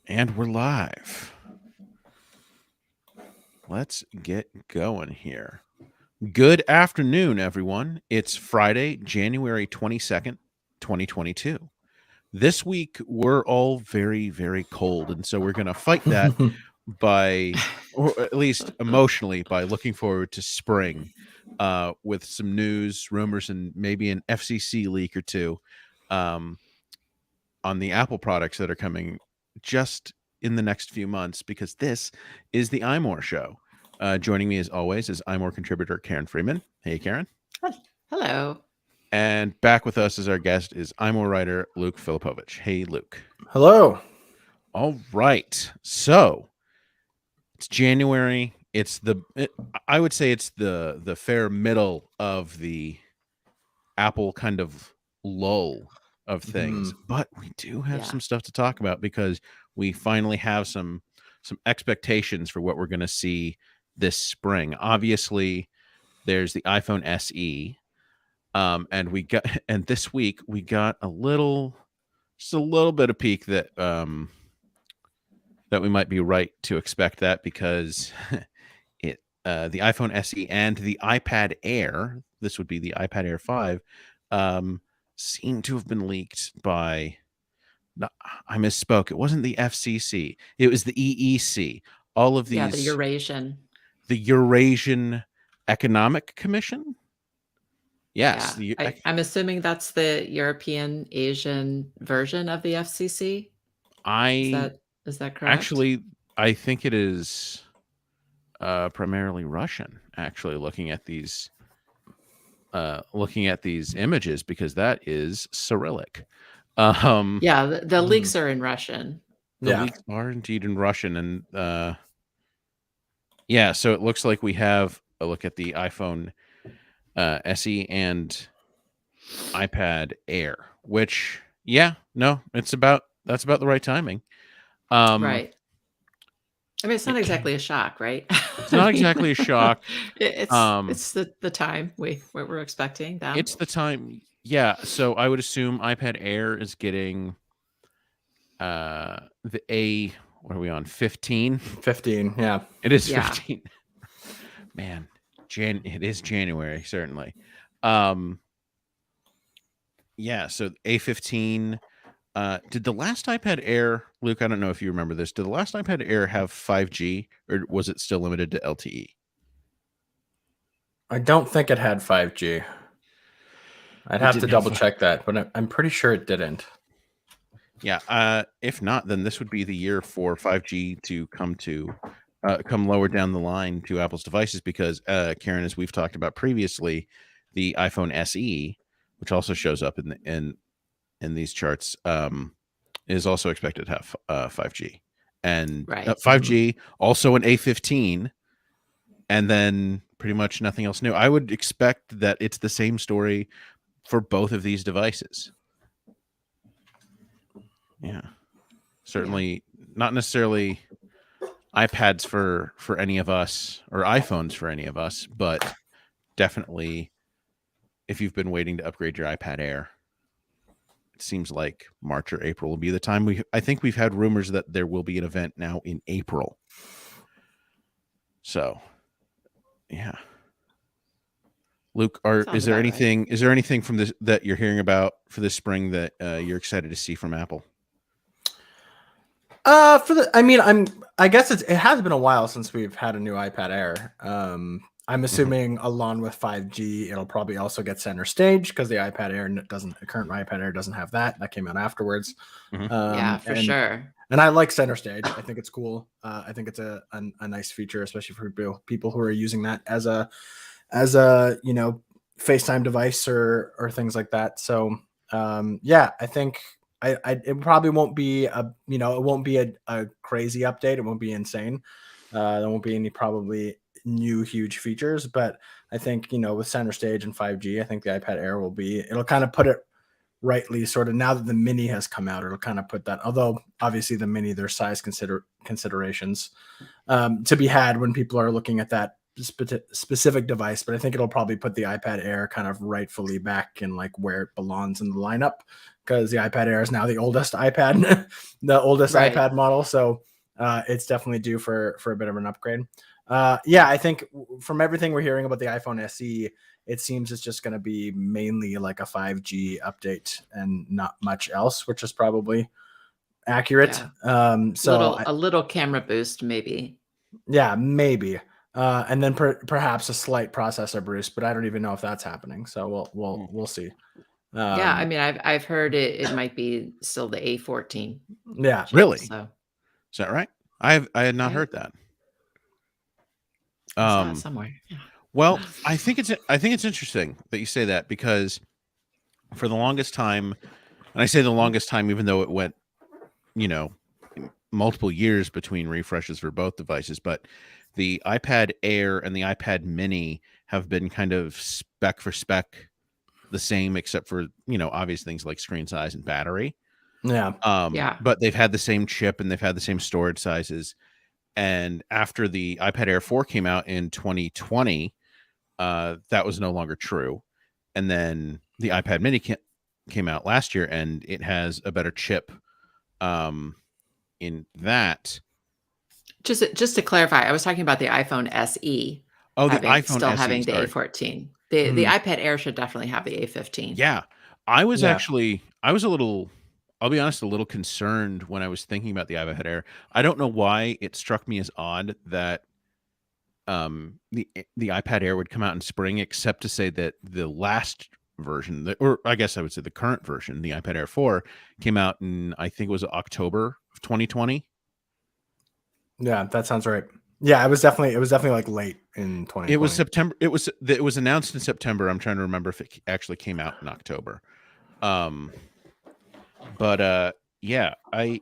And we're live. Let's get going here. Good afternoon, everyone. It's Friday, January 22nd, 2022. This week, we're all very, very cold. And so we're going to fight that by, or at least emotionally, by looking forward to spring with some news, rumors, and maybe an FCC leak or two um, on the Apple products that are coming just in the next few months, because this is the iMore show. Joining me as always is iMore contributor Karen Freeman. Hey, Karen. Hello. And back with us as our guest is iMore writer Luke Filipovich. Hey, Luke. Hello. All right. So it's January. I would say it's the fair middle of the Apple kind of lull of things, but we do have some stuff to talk about because we finally have some expectations for what we're going to see this spring. Obviously, there's the iPhone SE, and this week we got just a little bit of peek that that we might be right to expect that, because the iPhone SE and the iPad Air, this would be the iPad Air 5, seem to have been leaked by, I misspoke. It wasn't the FCC. It was the EEC. All of these. The Eurasian Economic Commission? Yes. Yeah. I'm assuming that's the European Asian version of the FCC. Is that correct? Actually, I think it is primarily Russian, actually, looking at these images, because that is Cyrillic. The leaks are in Russian. The leaks are indeed in Russian. And so it looks like we have a look at the iPhone SE and iPad Air, which, that's about the right timing. Right. I mean, it's not exactly a shock, right? It's not exactly a shock. It's the time we're expecting that. It's the time. Yeah. So I would assume iPad Air is getting the A. What are we on? 15? 15. Yeah. It is 15. Man, it is January, certainly. So A15. Did the last iPad Air, Luke, I don't know if you remember this, did the last iPad Air have 5G, or was it still limited to LTE? I don't think it had 5G. I'd have to double check that, but I'm pretty sure it didn't. Yeah. If not, then this would be the year for 5G to come lower down the line to Apple's devices, because Karen, as we've talked about previously, the iPhone SE, which also shows up in these charts, is also expected to have 5G, and 5G, also an A15, and then pretty much nothing else new. I would expect that it's the same story for both of these devices. Yeah, certainly not necessarily iPads for any of us, or iPhones for any of us, but definitely if you've been waiting to upgrade your iPad Air, it seems like March or April will be the time. I think we've had rumors that there will be an event now in April. So, yeah. Luke, is there anything from this that you're hearing about for this spring that you're excited to see from Apple? I guess it has been a while since we've had a new iPad Air. I'm assuming along with 5G, it'll probably also get center stage, because the iPad Air the current iPad Air doesn't have that. That came out afterwards. For sure. And I like center stage. I think it's cool. I think it's a nice feature, especially for people who are using that as a FaceTime device or things like that. So I think it probably won't be a crazy update. It won't be insane. There won't be any probably new huge features, but I think with center stage and 5G, I think the iPad Air it'll kind of put it rightly, sort of, now that the mini has come out. It'll kind of put that, although obviously the mini, there's size considerations to be had when people are looking at that specific device, but I think it'll probably put the iPad Air kind of rightfully back in like where it belongs in the lineup, because the iPad Air is now the oldest iPad, the oldest iPad model. So it's definitely due for a bit of an upgrade. I think from everything we're hearing about the iPhone SE, it seems it's just going to be mainly like a 5G update and not much else, which is probably accurate. So a little camera boost, maybe. Yeah, maybe. And then perhaps a slight processor boost, but I don't even know if that's happening. So we'll see. I mean, I've heard it might be still the A14. Yeah, chip, really. So is that right? I had not heard that. I saw it somewhere. Yeah. Well, I think it's interesting that you say that, because for the longest time, and I say the longest time, even though it went, multiple years between refreshes for both devices, but the iPad Air and the iPad Mini have been kind of spec for spec the same, except for, obvious things like screen size and battery. Yeah. But they've had the same chip and they've had the same storage sizes. And after the iPad Air 4 came out in 2020, that was no longer true. And then the iPad Mini came out last year, and it has a better chip in that. Just to clarify, I was talking about the iPhone SE. Oh, the iPhone still SE, having the sorry. A14. The iPad Air should definitely have the A15. Yeah. I was a little, I'll be honest, a little concerned when I was thinking about the iPad Air. I don't know why it struck me as odd that the iPad Air would come out in spring, except to say that the last version, or I guess I would say the current version, the iPad Air 4, came out in, I think it was October of 2020. Yeah, that sounds right. Yeah, it was definitely like late in 2020. It was September. It was announced in September. I'm trying to remember if it actually came out in October. Yeah, I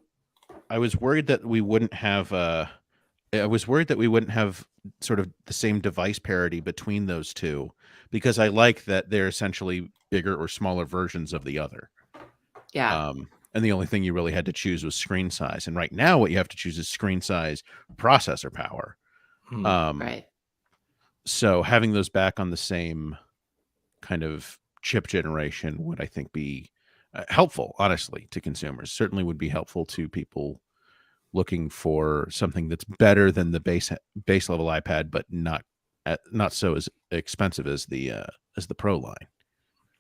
was worried that we wouldn't have sort of the same device parity between those two, because I like that they're essentially bigger or smaller versions of the other. Yeah. And the only thing you really had to choose was screen size. And right now what you have to choose is screen size, processor power. Right. So having those back on the same kind of chip generation would, I think, be helpful, honestly, to consumers. Certainly would be helpful to people looking for something that's better than the base level iPad, but not so as expensive as the Pro line.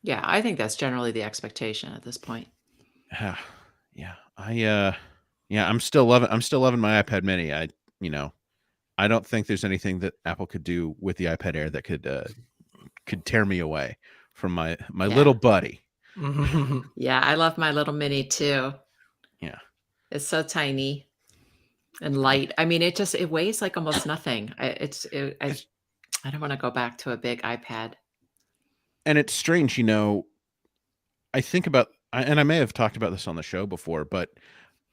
Yeah, I think that's generally the expectation at this point. Yeah. I'm still loving my iPad Mini. I don't think there's anything that Apple could do with the iPad Air that could tear me away from my little buddy. Yeah, I love my little Mini too. Yeah. It's so tiny and light. I mean, it weighs like almost nothing. I don't want to go back to a big iPad. And it's strange, I think about, and I may have talked about this on the show before, but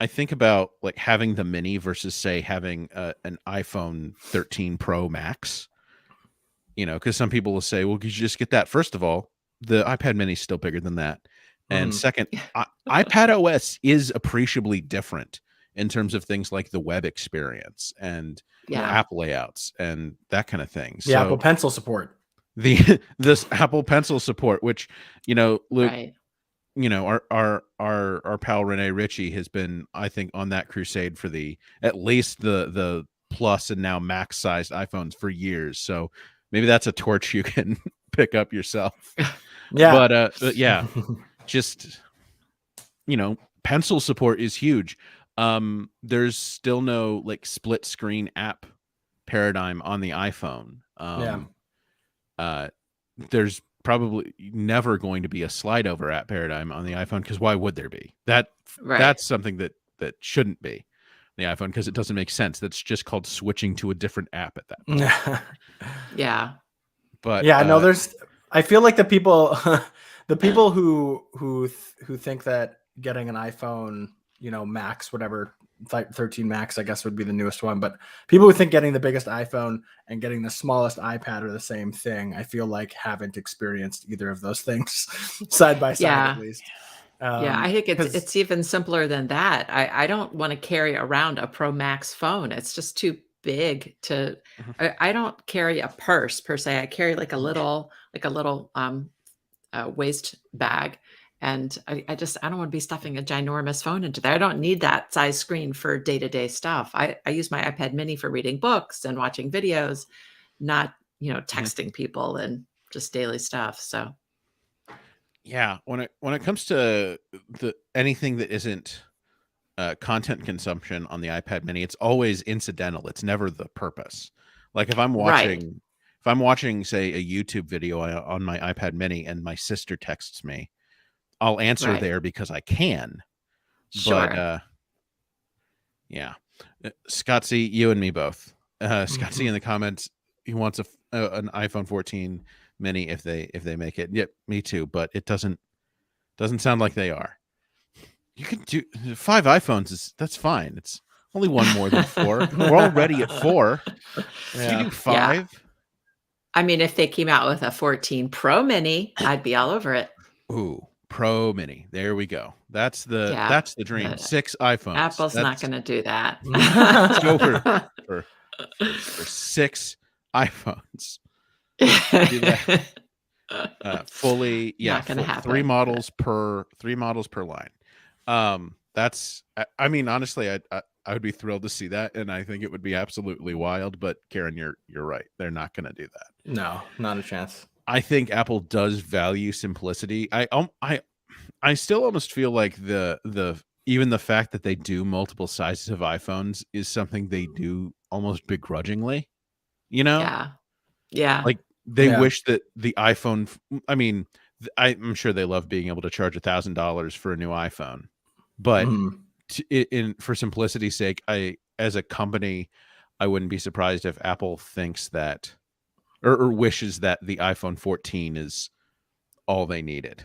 I think about like having the Mini versus, say, having an iPhone 13 Pro Max. Because some people will say, well, could you just get that? First of all, the iPad Mini is still bigger than that. And second, iPad OS is appreciably different in terms of things like the web experience and app layouts and that kind of thing. The Apple Pencil support. This Apple Pencil support, which, Luke, right. Our pal Renee Ritchie has been, I think, on that crusade for at least the Plus and now Max sized iPhones for years. So maybe that's a torch you can pick up yourself. Yeah. But yeah, just, pencil support is huge. There's still no like split screen app paradigm on the iPhone. There's probably never going to be a slide over app paradigm on the iPhone, because why would there be? That's something that shouldn't be the iPhone, because it doesn't make sense. That's just called switching to a different app at that point. Yeah. But I feel like the people who think that getting an iPhone, Max, whatever, 13 Max, I guess, would be the newest one. But people who think getting the biggest iPhone and getting the smallest iPad are the same thing, I feel like haven't experienced either of those things side by side, at least. I think it's even simpler than that. I don't want to carry around a Pro Max phone. It's just too big to. Mhm. I don't carry a purse per se. I carry like a little waist bag, and I don't want to be stuffing a ginormous phone into there. I don't need that size screen for day to day stuff. I use my iPad Mini for reading books and watching videos, not Mhm. texting people and just daily stuff. So Yeah, when it comes to the anything that isn't content consumption on the iPad Mini, it's always incidental. It's never the purpose. Like right, if I'm watching, say, a YouTube video on my iPad Mini and my sister texts me, I'll answer right, there because I can. But sure. yeah, Scott C, you and me both. Scott C Mhm. in the comments, he wants an iPhone 14 Mini if they make it. Yep, me too. But it doesn't sound like they are. You can do 5 iPhones that's fine. It's only one more than 4. We're already at 4. You Yeah. do Yeah. 5? I mean, if they came out with a 14 Pro Mini, I'd be all over it. Ooh, Pro Mini. There we go. That's Yeah, the dream. but 6 iPhones. Apple's not gonna do that. Let's go for for 6 iPhones. Do that. Fully, yeah, Not gonna 3 happen, but models per line. That's I mean, honestly, I would be thrilled to see that, and I think it would be absolutely wild. But Karen, you're right. They're not going to do that. No, not a chance. I think Apple does value simplicity. I still almost feel like the even the fact that they do multiple sizes of iPhones is something they do almost begrudgingly. You know, yeah. Yeah. like they Yeah. wish that the iPhone. I mean, I'm sure they love being able to charge $1,000 for a new iPhone, but Mhm. for simplicity's sake, as a company, I wouldn't be surprised if Apple thinks that or wishes that the iPhone 14 is all they needed.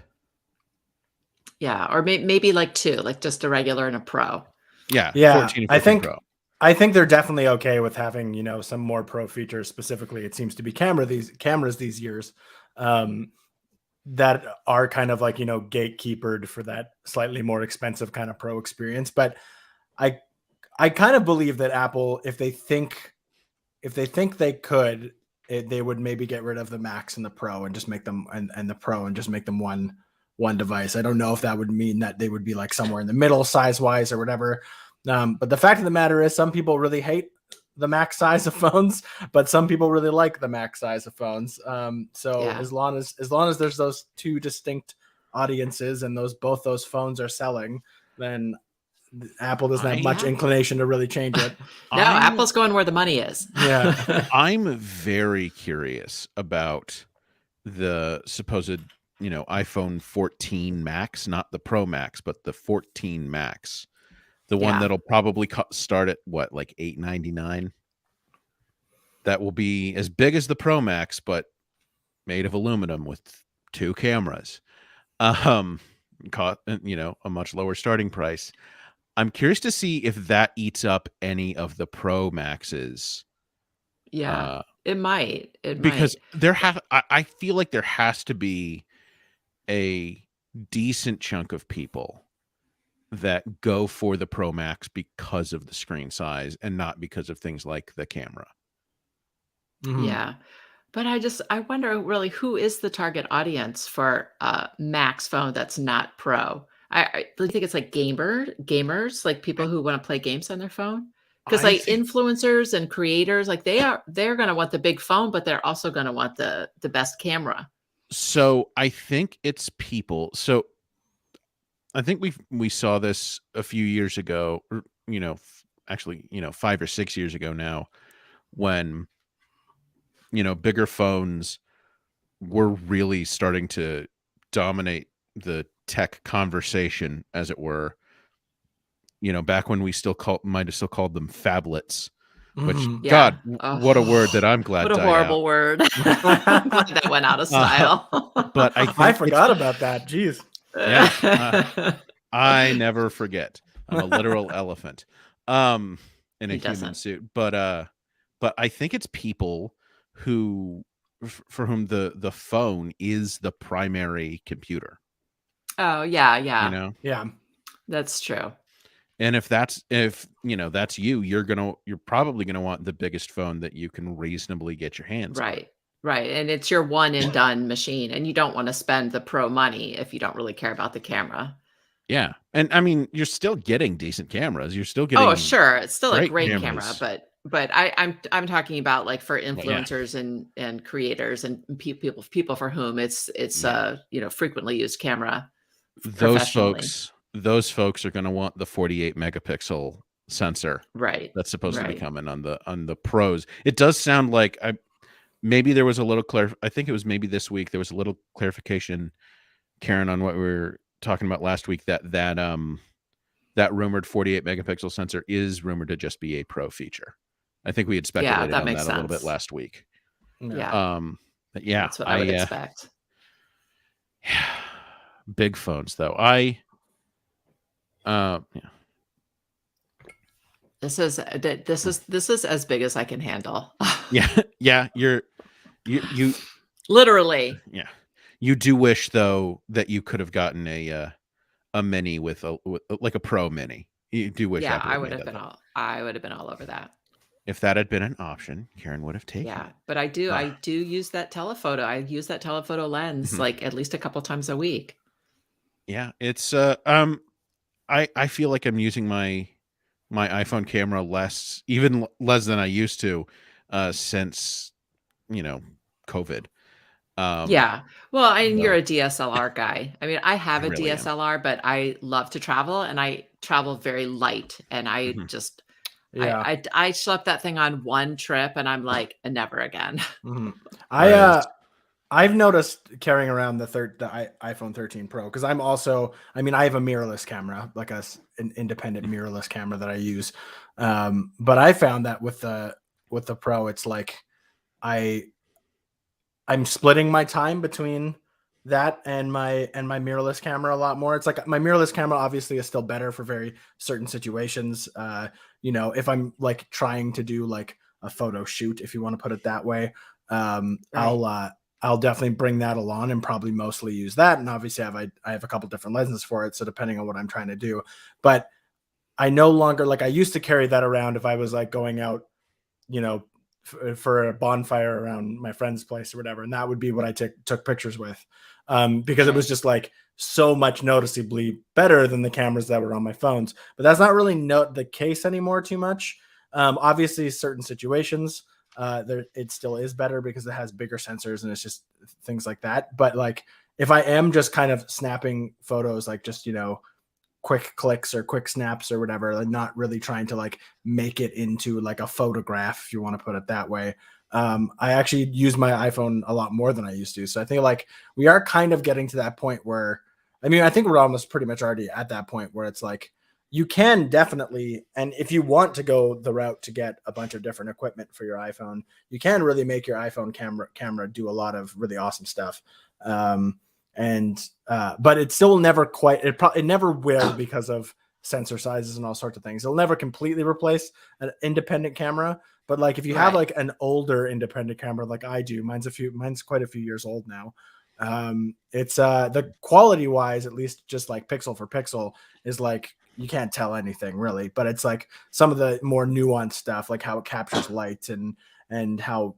Yeah, or maybe like 2, like just a regular and a Pro. Yeah, Yeah, 14 and I 14 think Pro. I think they're definitely okay with having, some more pro features. Specifically, it seems to be cameras these years, um, that are kind of like, gatekeepered for that slightly more expensive kind of pro experience. But I I kind of believe that Apple, if they think they could, they would maybe get rid of the Max and the Pro and just make them and the Pro and just make them one device. I don't know if that would mean that they would be like somewhere in the middle size wise or whatever. But the fact of the matter is, some people really hate the Max size of phones, but some people really like the Max size of phones. So Yeah. as long as there's those two distinct audiences and both those phones are selling, then Apple doesn't have much I Yeah. inclination to really change it. No, I'm Apple's going where the money is. Yeah. I'm very curious about the supposed, iPhone 14 Max, not the Pro Max, but the 14 Max. The one Yeah. that'll probably start at what, like $899. That will be as big as the Pro Max, but made of aluminum with 2 cameras. Um, a much lower starting price. I'm curious to see if that eats up any of the Pro Maxes. Yeah. Uh, It might. It because might. I feel like there has to be a decent chunk of people that go for the Pro Max because of the screen size and not because of things like the camera. Mhm. Yeah. But I wonder really who is the target audience for a Max phone that's not Pro? Do you think it's like gamers, like I, people who want to play games on their phone? Because I like think influencers and creators, like they're gonna want the big phone, but they're also gonna want the best camera. so. I think it's people. So I think we saw this a few years ago, or, actually, 5 or 6 years ago now, when bigger phones were really starting to dominate the tech conversation, as it were. Back when we might have still called them phablets, which, Mhm. Yeah. God, Oh, what a word that I'm what glad a died out. horrible word. I'm glad that went out of Uh, style. but I I think it's forgot about that. Jeez. yeah. I never forget. I'm a literal elephant, in a He human doesn't. suit. But I think it's people who, for whom the phone is the primary computer. Oh, yeah, You yeah. know, Yeah. That's true. And if that's you, you're probably gonna want the biggest phone that you can reasonably get your hands on. Right. Right. And it's your one and done machine. And you don't want to spend the pro money if you don't really care about the camera. Yeah. And I mean, you're still getting decent cameras. You're still Oh, getting sure. It's still a great great camera, cameras. but I'm talking about like for Well, yeah. influencers and creators and people for whom it's Yeah. frequently used camera Those professionally. folks are going to want the 48 megapixel sensor Right. that's supposed to be Right. coming on the pros. It does sound like maybe there was a little I think it was maybe this week there was a little clarification, Karen, on what we were talking about last week, that rumored 48 megapixel sensor is rumored to just be a pro feature. I think we had Yeah, speculated that on makes that a little bit sense. last week. Yeah. But yeah, That's what I would expect. big phones though. Yeah. This is as big as I can handle. Yeah, you Literally. yeah. You do wish though that you could have gotten a mini with like a pro mini. You do wish Yeah, Apple I would would made have that been though. I would have been all over that. If that had been an option, Karen would have taken Yeah, it. but I Ah. do use that telephoto. I use that telephoto lens Mhm. like at least a couple times a week. Yeah, it's I feel like I'm using my iPhone camera even less than I used to since, COVID. Um Yeah. Well, and you're so a DSLR guy. I mean, I I have a really am. DSLR, but I love to travel and I travel very light and I Mhm. just Yeah. I slept that thing on one trip and I'm like, never again. Mhm. Whereas I've noticed carrying around the iPhone 13 Pro because I mean, I have a mirrorless camera, like an independent mirrorless camera that I use. But I found that with the Pro, it's like I I'm splitting my time between that and my mirrorless camera a lot more. It's like my mirrorless camera obviously is still better for very certain situations. If I'm like trying to do like a photo shoot, if you want to put it that way, um, Right. I'll uh, I'll definitely bring that along and probably mostly use that. And obviously, I have a couple different lenses for it, so depending on what I'm trying to do, but I no longer like I used to carry that around if I was like going out, you know, for a bonfire around my friend's place or whatever, and that would be what I took pictures with, because it was Right. just like so much noticeably better than the cameras that were on my phones. But that's not really the case anymore too much. Obviously, certain situations, it still is better because it has bigger sensors and it's just things like that. But like if I am just kind of snapping photos, like just quick clicks or quick snaps or whatever, and not really trying to like make it into like a photograph, if you want to put it that way. I actually use my iPhone a lot more than I used to. So I think like we are kind of getting to that point where, I mean, I think we're almost pretty much already at that point where it's like you can definitely, and if you want to go the route to get a bunch of different equipment for your iPhone, you can really make your iPhone camera do a lot of really awesome stuff. But it still never quite it never will because of sensor sizes and all sorts of things. It'll never completely replace an independent camera, but like if you have Right. like an older independent camera like I do, mine's quite a few years old now. It's the quality wise, at least just like pixel for pixel, is like you can't tell anything really, but it's like some of the more nuanced stuff, like how it captures light and how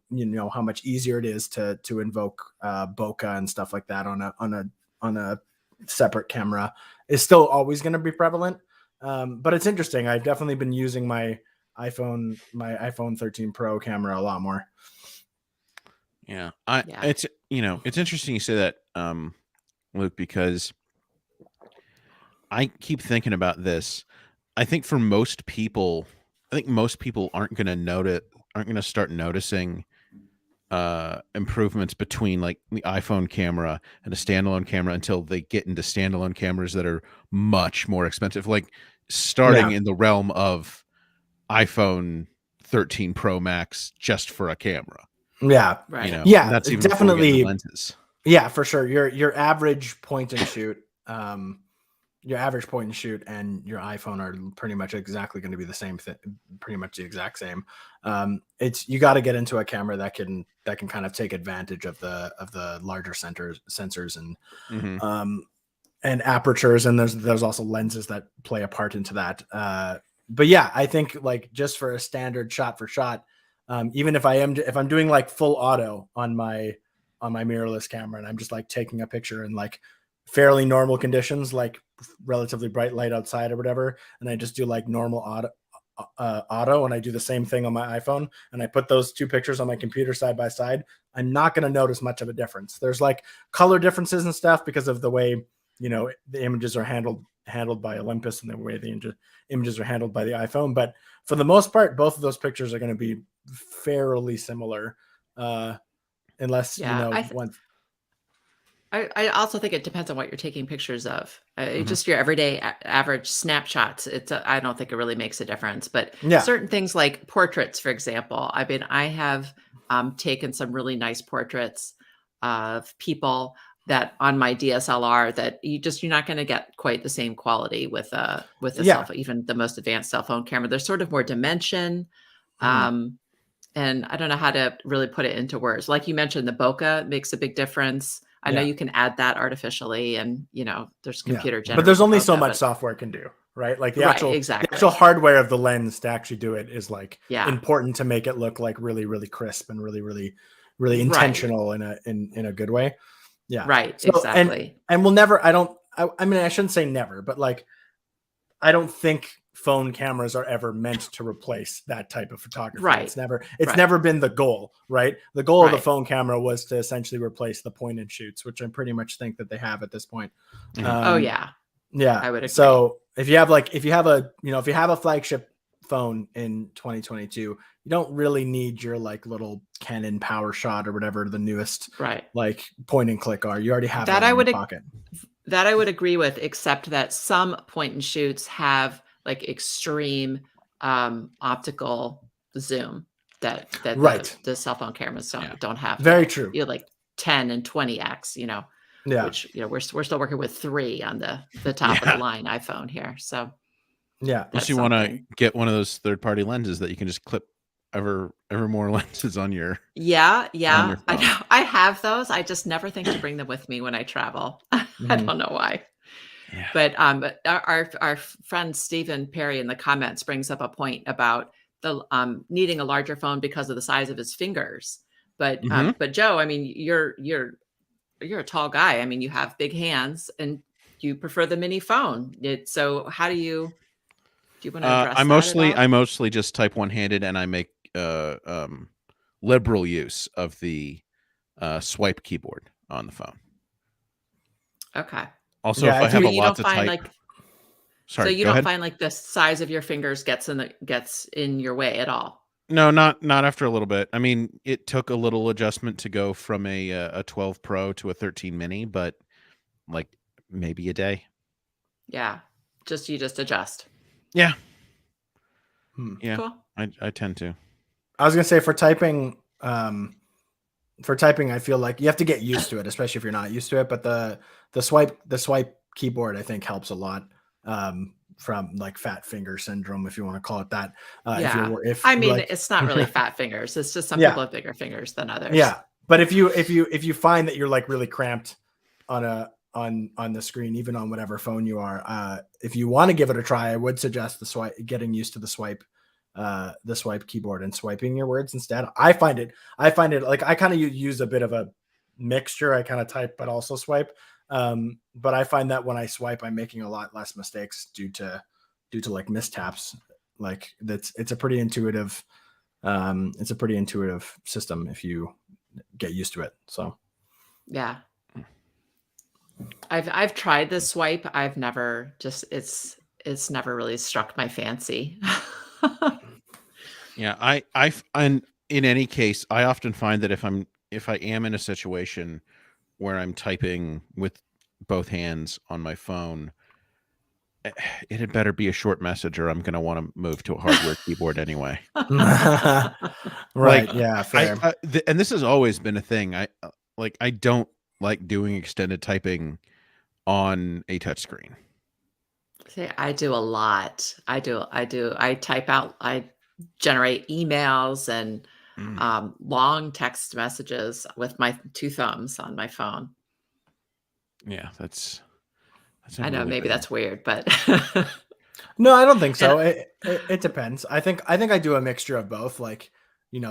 how much easier it is to invoke bokeh and stuff like that on a separate camera is still always going to be prevalent. But it's interesting. I've definitely been using my iPhone 13 Pro camera a lot more. Yeah. Yeah. It's interesting you say that, Luke, because I keep thinking about this. I think most people aren't going to start noticing improvements between like the iPhone camera and a standalone camera until they get into standalone cameras that are much more expensive, like starting Yeah. in the realm of iPhone 13 Pro Max just for a camera. Yeah. Right. And Yeah. that's even before we get into Definitely. lenses. Yeah, for sure. Your average point and shoot, your average point and shoot and your iPhone are pretty much exactly going to be the same thing, pretty much the exact same. It's you got to get into a camera that can kind of take advantage of the larger sensors and Mhm. um apertures, and there's also lenses that play a part into that. But yeah, I think like just for a standard shot for shot, even if I'm doing like full auto on my mirrorless camera, and I'm just like taking a picture in like fairly normal conditions, like relatively bright light outside or whatever, and I just do like normal auto, and I do the same thing on my iPhone, and I put those two pictures on my computer side by side, I'm not going to notice much of a difference. There's like color differences and stuff because of the way, you know, the images are handled by Olympus and the way the images are handled by the iPhone. But for the most part, both of those pictures are going to be fairly similar, unless, you know, once. I also think it depends on what you're taking pictures of. Mhm. Just your everyday average snapshots. I don't think it really makes a difference. But Yeah. certain things like portraits, for example. I mean, I have taken some really nice portraits of people that on my DSLR that you're not going to get quite the same quality with a cell phone, even the most advanced cell phone camera. There's sort of more dimension. And I don't know how to really put it into words. Like you mentioned, the bokeh makes a big difference. I know you can add that artificially, and you know, there's computer generated. But there's only so much software can do, right? Like the actual hardware of the lens to actually do it is like important to make it look like really, really crisp and really, really, really intentional in a good way. Yeah. Right. So, exactly. And we'll never, I mean, I shouldn't say never, but like, I don't think phone cameras are ever meant to replace that type of photography. Right. It's never been the goal, right? The goal of the phone camera was to essentially replace the point and shoots, which I pretty much think that they have at this point. Yeah. I would agree. So if you have a flagship phone in 2022, you don't really need your like little Canon PowerShot or whatever the newest like point and click are. You already have that in your pocket. That I would agree with, except that some point and shoots have like extreme optical zoom that the cell phone cameras don't have. Very true. You know, like 10 and 20x, you know. Yeah. Which, you know, we're still working with 3 on the top of the line iPhone here. So unless you want to get one of those third-party lenses that you can just clip ever more lenses on your I know I have those. I just never think to bring them with me when I travel. I don't know why. But our friend Stephen Perry in the comments brings up a point about the needing a larger phone because of the size of his fingers. But Joe, I mean, you're a tall guy. I mean, you have big hands and you prefer the mini phone. So how do you want to address that? I mostly just type one-handed, and I make liberal use of the swipe keyboard on the phone. Okay. Also, if I have a lot to type, so you don't find like the size of your fingers gets in your way at all? No, not after a little bit. I mean, it took a little adjustment to go from a 12 Pro to a 13 Mini, but like maybe a day. Yeah, you just adjust. Yeah. Yeah. Cool. I tend to. I was gonna say for typing, I feel like you have to get used to it, especially if you're not used to it. But the swipe keyboard, I think, helps a lot from like fat finger syndrome, if you want to call it that. It's not really fat fingers. It's just some people have bigger fingers than others. Yeah, but if you find that you're like really cramped on the screen, even on whatever phone you are, if you want to give it a try, I would suggest getting used to the swipe keyboard and swiping your words instead. I find it like I kind of use a bit of a mixture. I kind of type but also swipe. But I find that when I swipe, I'm making a lot less mistakes due to like mistaps. Like it's a pretty intuitive system if you get used to it. So yeah. I've tried the swipe. I've never it's never really struck my fancy. Yeah, and in any case, I often find that if I am in a situation where I'm typing with both hands on my phone, it had better be a short message, or I'm going to want to move to a hardware keyboard anyway. Right? Like, yeah, fair. And this has always been a thing. I don't like doing extended typing on a touchscreen. See, I do a lot. I type out. I generate emails and long text messages with my 2 thumbs on my phone. Yeah, that's That's I never know really maybe been. that's weird, but No, I don't think and so. It depends. I think I do a mixture of both. Like,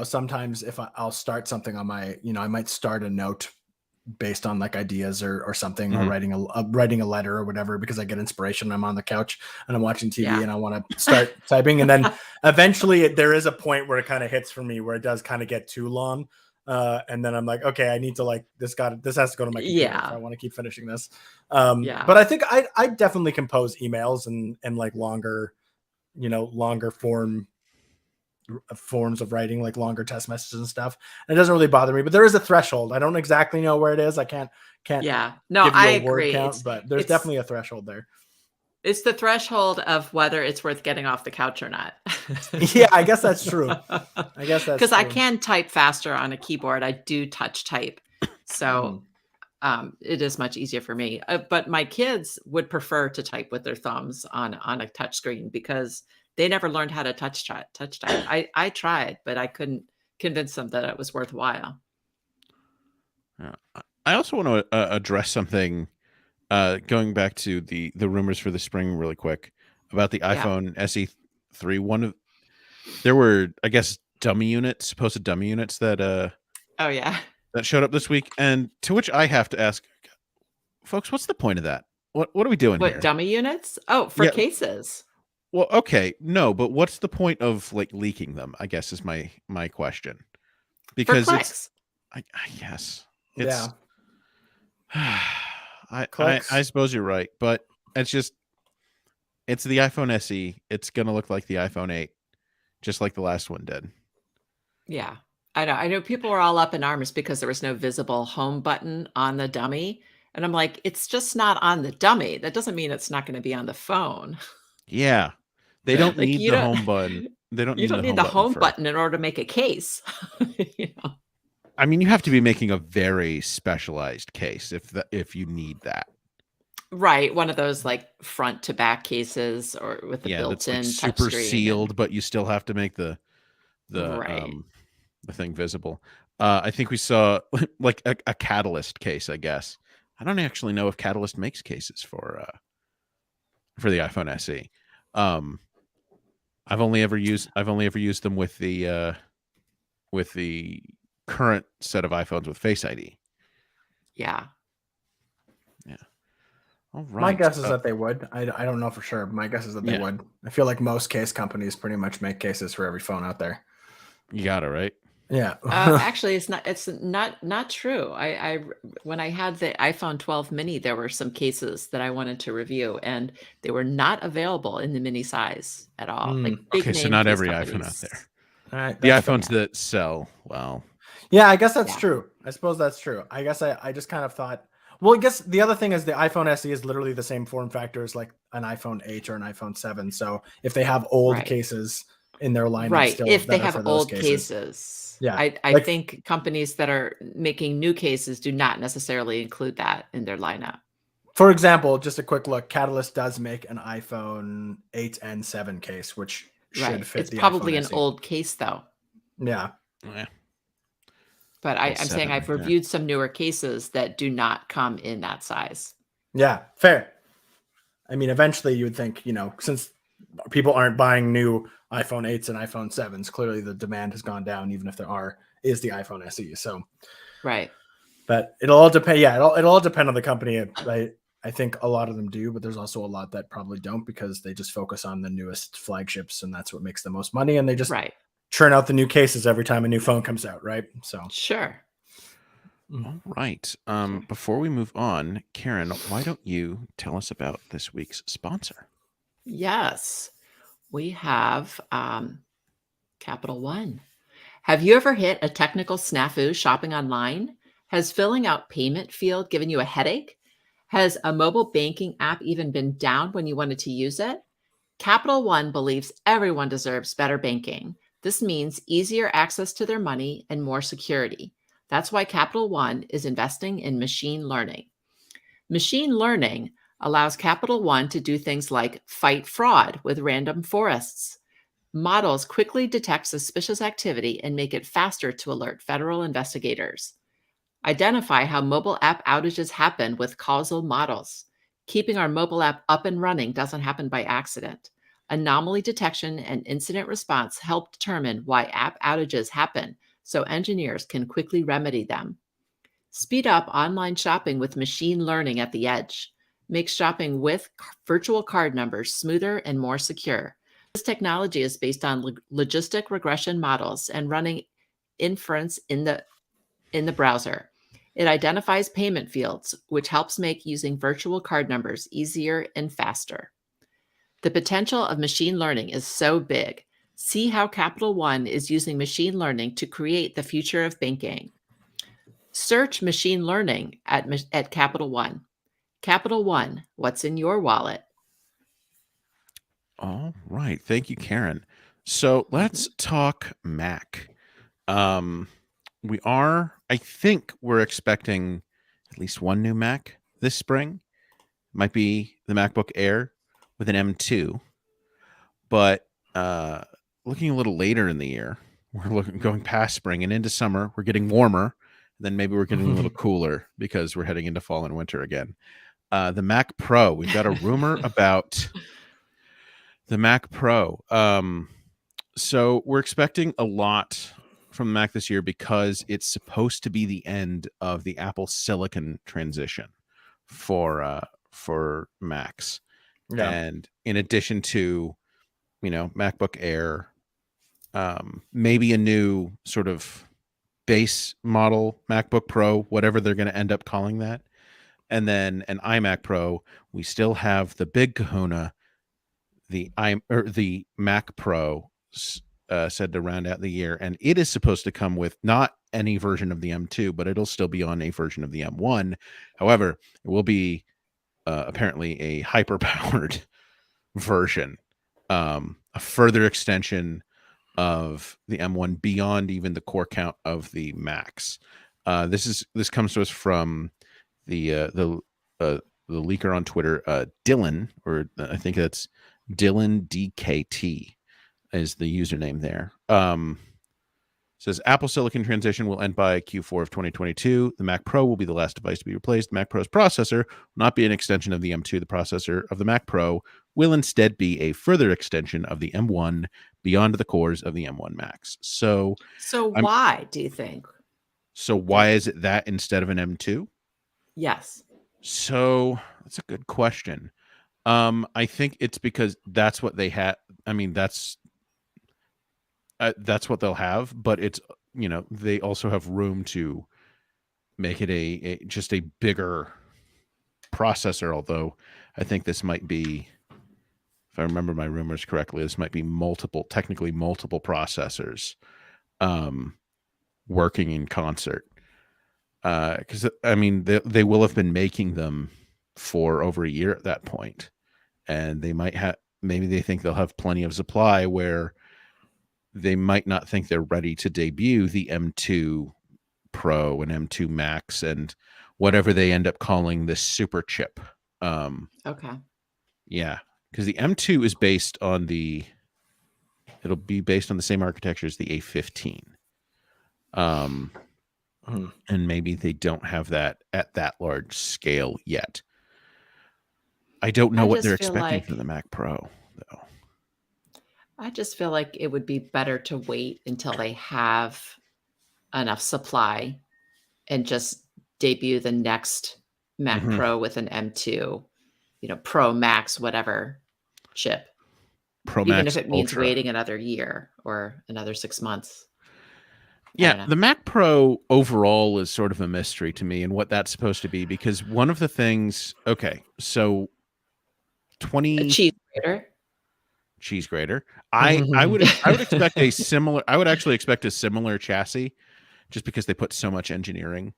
sometimes if I'll start something on my, I might start a note based on like ideas or something, or Mhm. writing a letter or whatever, because I get inspiration. I'm on the couch and I'm watching TV yeah. and I want to start typing, and then eventually there is a point where it kind of hits for me where it does kind of get too long. And then I'm like, okay, I need to like this has to go to my computer if I Yeah. want to keep finishing this. Yeah. But I think I definitely compose emails and like longer, longer forms of writing, like longer test messages and stuff. And it doesn't really bother me, but there is a threshold. I don't exactly know where it is. I can't Yeah. No, give I you a word agree. count, but there's It's definitely a threshold there. it's the threshold of whether it's worth getting off the couch or not. Yeah, I guess that's true. I guess that's Because I true. can type faster on a keyboard. I do touch type. So Mm. it is much easier for me. But my kids would prefer to type with their thumbs on a touch screen because they never learned how to touch type. I tried, but I couldn't convince them that it was worthwhile. I also want to address something. Going back to the rumors for the spring, really quick, about the Yeah. iPhone SE3. There were, I guess, supposed dummy units Oh yeah. that showed up this week, and to which I have to ask, folks, what's the point of that? What are we doing What here? dummy units? Oh, for Yeah, cases. well, okay, no, but what's the point of like leaking them? I guess is my question, For because clicks. I guess Yeah. it's I Clicks. suppose you're right, but it's the iPhone SE. It's gonna look like the iPhone 8, just like the last one did. Yeah. I know people were all up in arms because there was no visible home button on the dummy. And I'm like, it's just not on the dummy. That doesn't mean it's not going to be on the phone. Yeah, they don't Like need you the don't home button. They don't you need don't the need home the button home for. button in order to make a case. You know? I mean, you have to be making a very specialized case if you need that. Right. One of those like front to back cases or with the Yeah, that's like built-in super touchscreen and sealed, but you still have to make the right. the thing visible. I think we saw like a Catalyst case, I guess. I don't actually know if Catalyst makes cases for the iPhone SE. Um, I've only ever used them with the current set of iPhones with Face ID. Yeah. Yeah. All My right. guess is that they would. I don't know for sure. My guess is that they Yeah, would. I feel like most case companies pretty much make cases for every phone out there. you got it right. Yeah. Actually, it's not true. When I had the iPhone 12 mini, there were some cases that I wanted to review, and they were not available in the mini size at all. Like big Okay, so name not case every iPhone out companies. there. All right. The That's fair. iPhones Yeah. that sell well. Yeah, I guess that's Yeah. true. I suppose that's true. I guess I just kind of thought. Well, I guess the other thing is the iPhone SE is literally the same form factor as like an iPhone 8 or an iPhone 7. So if they have old Right. cases in their lineup Right. still If they that are have for those old cases, cases. yeah, I like think companies that are making new cases do not necessarily include that in their lineup. for example, just a quick look. Catalyst does make an iPhone 8 and 7 case, which should Right. fit It's the probably iPhone an SE. old case though. Yeah, Yeah, But little I'm saying 7 I've right there. reviewed some newer cases that do not come in that size. yeah, fair. I mean, eventually you would think, since people aren't buying new iPhone 8s and iPhone 7s, clearly the demand has gone down, even if is the iPhone SE. So, Right. but it'll all depend. Yeah, it'll all depend on the company. I think a lot of them do, but there's also a lot that probably don't because they just focus on the newest flagships and that's what makes the most money. And they just Right. churn out the new cases every time a new phone comes out, right? So, Sure. All right. Sure. Before we move on, Karen, why don't you tell us about this week's sponsor? Yes. We have Capital One. Have you ever hit a technical snafu shopping online? Has filling out payment field given you a headache? Has a mobile banking app even been down when you wanted to use it? Capital One believes everyone deserves better banking. This means easier access to their money and more security. That's why Capital One is investing in machine learning. Machine learning allows Capital One to do things like fight fraud with random forests. Models quickly detect suspicious activity and make it faster to alert federal investigators. Identify how mobile app outages happen with causal models. Keeping our mobile app up and running doesn't happen by accident. Anomaly detection and incident response help determine why app outages happen so engineers can quickly remedy them. Speed up online shopping with machine learning at the edge. Make shopping with virtual card numbers smoother and more secure. This technology is based on logistic regression models and running inference in the browser. It identifies payment fields, which helps make using virtual card numbers easier and faster. The potential of machine learning is so big. See how Capital One is using machine learning to create the future of banking. Search machine learning at Capital One. Capital One, what's in your wallet? All right. Thank you, Karen. So let's talk Mac. I think we're expecting at least one new Mac this spring. Might be the MacBook Air with an M2. But looking a little later in the year, we're going past spring and into summer. We're getting warmer. Then maybe we're getting a little cooler because we're heading into fall and winter again. The Mac Pro. We've got a rumor about the Mac Pro. So we're expecting a lot from Mac this year because it's supposed to be the end of the Apple Silicon transition for Macs. Yeah. And in addition to, MacBook Air, maybe a new sort of base model MacBook Pro, whatever they're going to end up calling that, and then an iMac Pro. We still have the big kahuna, the Mac Pro, said to round out the year, and it is supposed to come with not any version of the M2, but it'll still be on a version of the M1. However, it will be apparently a hyper-powered version, a further extension of the M1 beyond even the core count of the Macs. This comes to us from the leaker on Twitter, Dylan, or I think that's Dylan DKT is the username there. Says Apple Silicon transition will end by Q4 of 2022. The Mac Pro will be the last device to be replaced. The Mac Pro's processor will not be an extension of the M2. The processor of the Mac Pro will instead be a further extension of the M1 beyond the cores of the M1 Max. So why do you think? So why is it that instead of an M2? Yes. So that's a good question. I think it's because that's what they had. I mean, that's what they'll have, but it's, they also have room to make it just a bigger processor. Although I think this might be, if I remember my rumors correctly, this might be technically multiple processors, working in concert. Because they will have been making them for over a year at that point, and maybe they think they'll have plenty of supply where they might not think they're ready to debut the M2 Pro and M2 Max and whatever they end up calling this super chip. Okay. Yeah, because the M2 is it'll be based on the same architecture as the A15. And maybe they don't have that at that large scale yet. I don't know what they're expecting for the Mac Pro, though. I just feel like it would be better to wait until they have enough supply and just debut the next Mac Pro with an M2, Pro Max, whatever chip. Pro Even Max if it means Ultra. waiting another year or another 6 months. Yeah, the Mac Pro overall is sort of a mystery to me and what that's supposed to be, because one of the things, so A cheese grater. Cheese grater. I would expect I would actually expect a similar chassis, just because they put so much engineering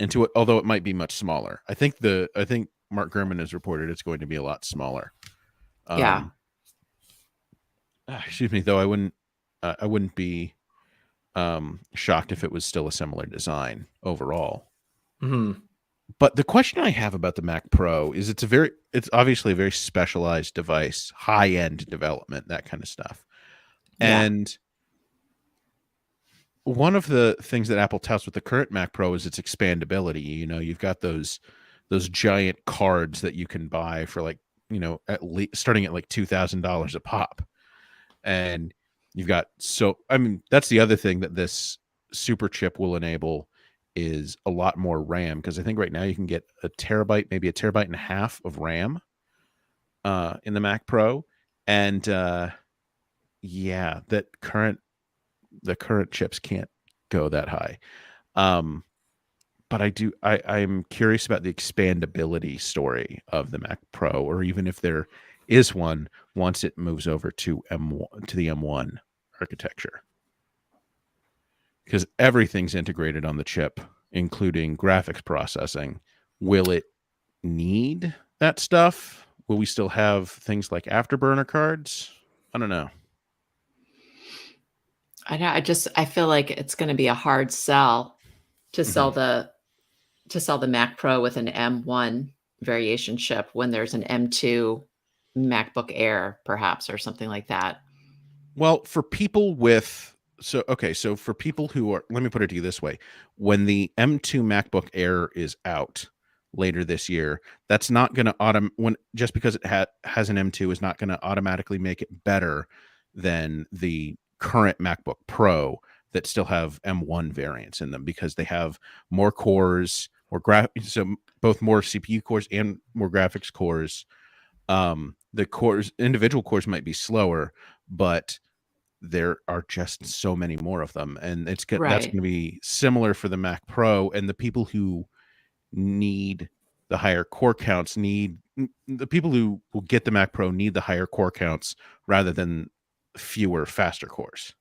into it, although it might be much smaller. I think Mark Gurman has reported it's going to be a lot smaller. Yeah. Excuse me, though, I wouldn't be shocked if it was still a similar design overall. But the question I have about the Mac Pro is it's obviously a very specialized device, high-end development, that kind of stuff. Yeah. And one of the things that Apple touts with the current Mac Pro is its expandability. You've got those those giant cards that you can buy for like, you know, at least starting at like $2,000 a pop. And you've got, so I mean, that's the other thing that this super chip will enable is a lot more RAM, because I think right now you can get a terabyte, maybe a terabyte and a half of RAM in the Mac Pro. And yeah, the current chips can't go that high. But I'm curious about the expandability story of the Mac Pro, or even if there is one once it moves over to the M1 architecture, because everything's integrated on the chip, including graphics processing. Will it need that stuff? Will we still have things like afterburner cards? I don't know. I know. I feel like it's going to be a hard sell to sell the Mac Pro with an M1 variation chip when there's an M2 MacBook Air, perhaps, or something like that. Well, for people with so for people who are, let me put it to you this way. When the M2 MacBook Air is out later this year, that's not going to just because it has an M2 is not going to automatically make it better than the current MacBook Pro that still have M1 variants in them, because they have more cores, so both more CPU cores and more graphics cores. The individual cores might be slower, but there are just so many more of them, and that's going Right. to be similar for the Mac Pro. And the people who need the higher core counts the people who will get the Mac Pro need the higher core counts rather than fewer faster cores.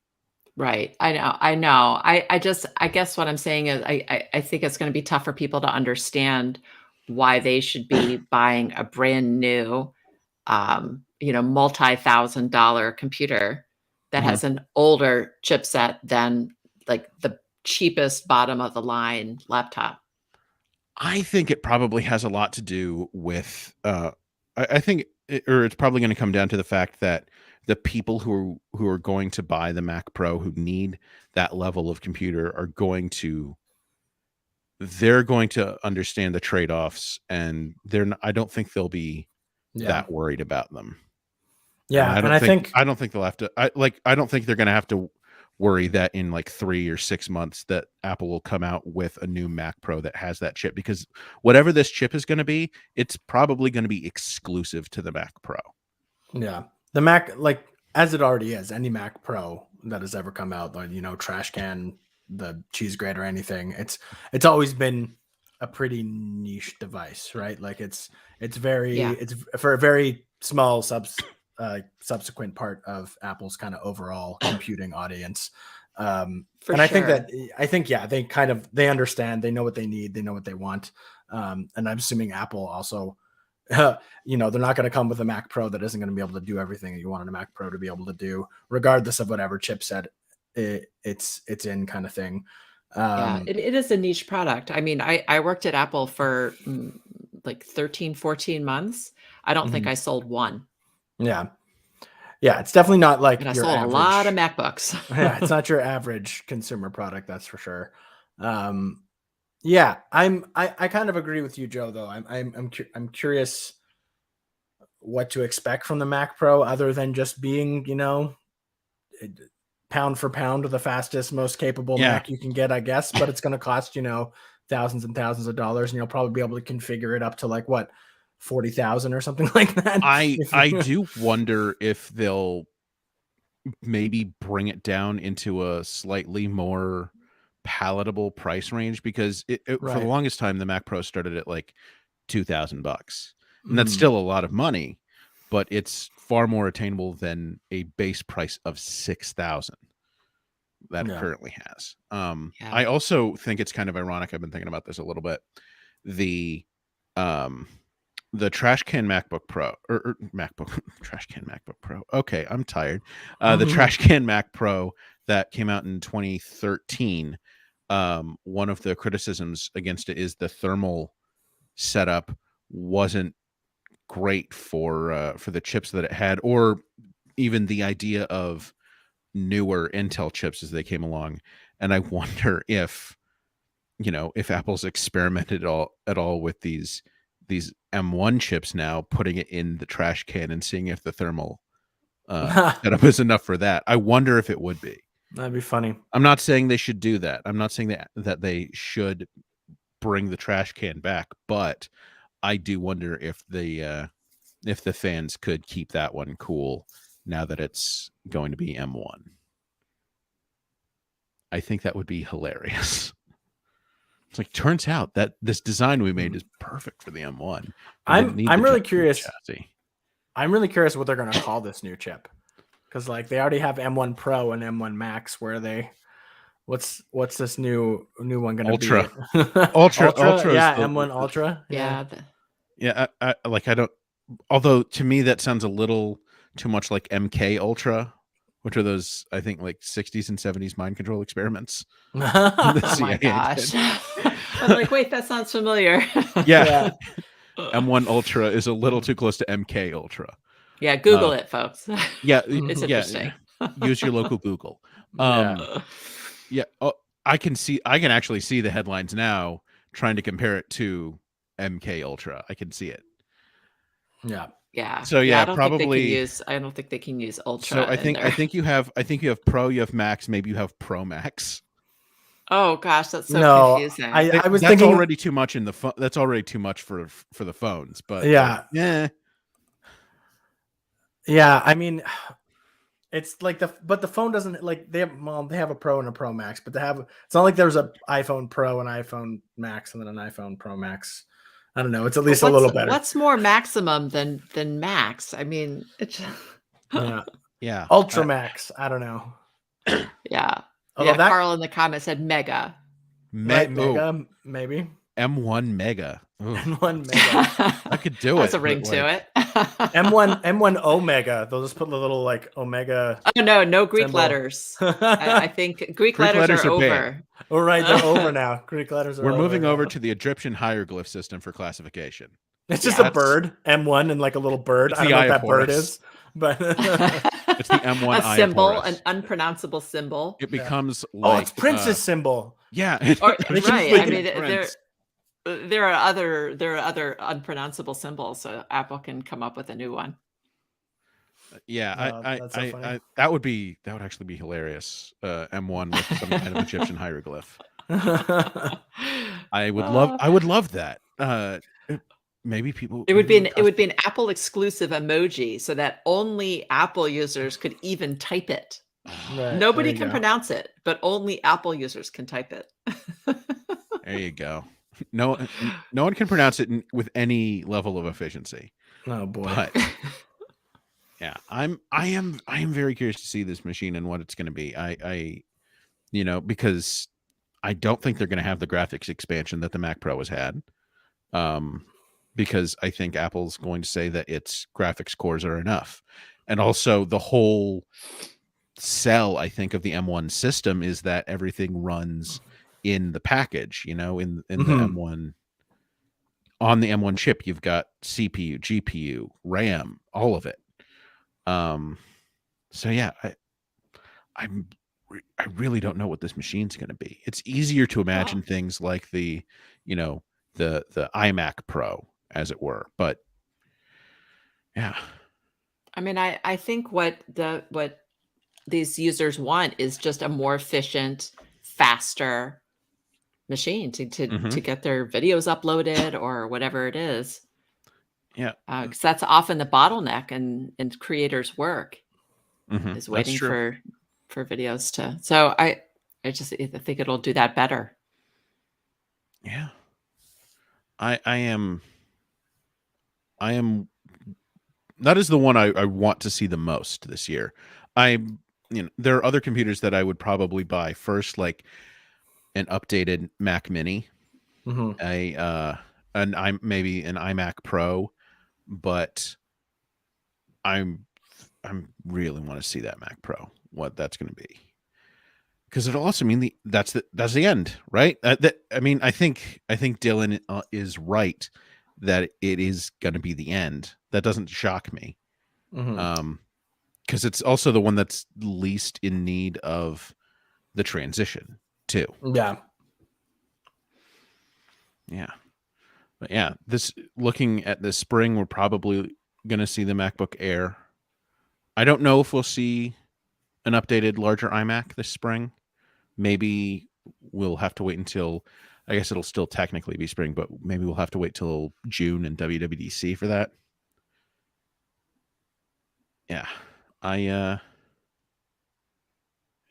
Right. I know. I guess what I'm saying is I think it's going to be tough for people to understand why they should be buying a brand new multi-$1,000 computer that has an older chipset than like the cheapest bottom of the line laptop. I think it probably has a lot to do with I think it's probably going to come down to the fact that the people who are going to buy the Mac Pro, who need that level of computer, they're going to understand the trade-offs, and I don't think they'll be that worried about them. Yeah, and and I think I don't think they'll have to. I don't think they're going to have to worry that in like 3 or 6 months that Apple will come out with a new Mac Pro that has that chip, because whatever this chip is going to be, it's probably going to be exclusive to the Mac Pro. Yeah, the Mac, like as it already is, any Mac Pro that has ever come out, like trash can, the cheese grater, anything, it's always been a pretty niche device, right? Like it's for a very small subsequent part of Apple's kind of overall computing audience. And For I sure. think they understand, they know what they need, they know what they want. And I'm assuming Apple also, they're not going to come with a Mac Pro that isn't going to be able to do everything that you want a Mac Pro to be able to do, regardless of whatever chipset it's in, kind of thing. Yeah, it is a niche product. I mean, I worked at Apple for like 13, 14 months. I don't think I sold one. Yeah. Yeah, it's definitely not like And I your sold average, a lot of MacBooks. yeah, it's not your average consumer product, that's for sure. Yeah, I kind of agree with you, Joe, though. I'm curious what to expect from the Mac Pro, other than just being, pound for pound the fastest, most capable Mac you can get, I guess. But it's going to cost, thousands and thousands of dollars, and you'll probably be able to configure it up to like what, 40,000 or something like that. I do wonder if they'll maybe bring it down into a slightly more palatable price range, because for the longest time the Mac Pro started at like $2,000, and that's still a lot of money, but it's far more attainable than a base price of $6,000 that it currently has. I also think it's kind of ironic. I've been thinking about this a little bit. The trash can MacBook Pro or MacBook trash can MacBook Pro. Okay, I'm tired. The trash can Mac Pro that came out in 2013. One of the criticisms against it is the thermal setup wasn't great for the chips that it had, or even the idea of newer Intel chips as they came along. And I wonder if Apple's experimented at all with these these M1 chips now, putting it in the trash can and seeing if the thermal setup is enough for that. I wonder if it would be. That'd be funny. I'm not saying they should do that. I'm not saying that they should bring the trash can back, but I do wonder if the fans could keep that one cool now that it's going to be M1. I think that would be hilarious. It's like, turns out that this design we made is perfect for the M1. I'm really curious. Chassis. I'm really curious what they're going to call this new chip, because like they already have M1 Pro and M1 Max. Where they, what's this new one going to be? Ultra. Yeah, M1 Ultra. Yeah. I don't. Although to me that sounds a little too much like MK Ultra, which are those, I think, like 60s and 70s mind control experiments. Oh my gosh. I'm like, wait, that sounds familiar. Yeah. M1 Ultra is a little too close to MK Ultra. Yeah, Google it, folks. Yeah. It's interesting. Use your local Google. I can actually see the headlines now trying to compare it to MK Ultra. I can see it. Yeah. So I don't think they can use Ultra. So I think you have Pro, you have Max, maybe you have Pro Max. Oh gosh, that's so confusing. I was that's thinking already too much in the phone. That's already too much for the phones. But yeah. I mean, it's like the phone doesn't, like, they have a Pro and a Pro Max, but it's not like there's an iPhone Pro and iPhone Max and then an iPhone Pro Max. I don't know. It's at least a little better. What's more maximum than Max? I mean, it's yeah. Ultra Max. I don't know. Yeah. Carl in the comments said Mega. Mega, maybe. M1 Mega. Ooh. M1 Mega. I could do it. That's a ring to it. M1 Omega. They'll just put the little like Omega. Oh no Greek letters. I think Greek letters are over. Oh right, they're over now. Greek letters are over. We're moving over to the Egyptian hieroglyph system for classification. It's just a bird, M1, and like a little bird. I don't know what that bird is, but it's the M1 a symbol, an unpronounceable symbol. It becomes like it's Prince's symbol. Yeah, right. I mean, there are other unpronounceable symbols, so Apple can come up with a new one. Yeah, that would actually be hilarious. M1 with some kind of Egyptian hieroglyph. I would love that. Maybe people. It would be an Apple exclusive emoji, so that only Apple users could even type it. Right, nobody can pronounce it, but only Apple users can type it. There you go. No one can pronounce it with any level of efficiency. Oh boy. But yeah, I am very curious to see this machine and what it's going to be. I because I don't think they're going to have the graphics expansion that the Mac Pro has had. Because I think Apple's going to say that its graphics cores are enough. And also the whole sell, I think, of the M1 system is that everything runs in the package, in the M1. On the M1 chip, you've got CPU, GPU, RAM, all of it. So yeah, I really don't know what this machine's going to be. It's easier to imagine things like the iMac Pro, as it were, but yeah. I mean, I think what these users want is just a more efficient, faster machine to get their videos uploaded or whatever it is. Yeah, because that's often the bottleneck in creators' work is waiting for videos to. So I think it'll do that better. Yeah, I am. That is the one I want to see the most this year. There are other computers that I would probably buy first, like an updated Mac Mini, maybe an iMac Pro, but I'm really want to see that Mac Pro, what that's going to be, because it'll also mean that's the end, right? I think Dylan is right that it is going to be the end. That doesn't shock me, because it's also the one that's least in need of the transition too. Yeah. But yeah, this looking at this spring, we're probably going to see the MacBook Air. I don't know if we'll see an updated, larger iMac this spring. Maybe we'll have to wait until, I guess it'll still technically be spring, but maybe we'll have to wait till June and WWDC for that. Yeah, I am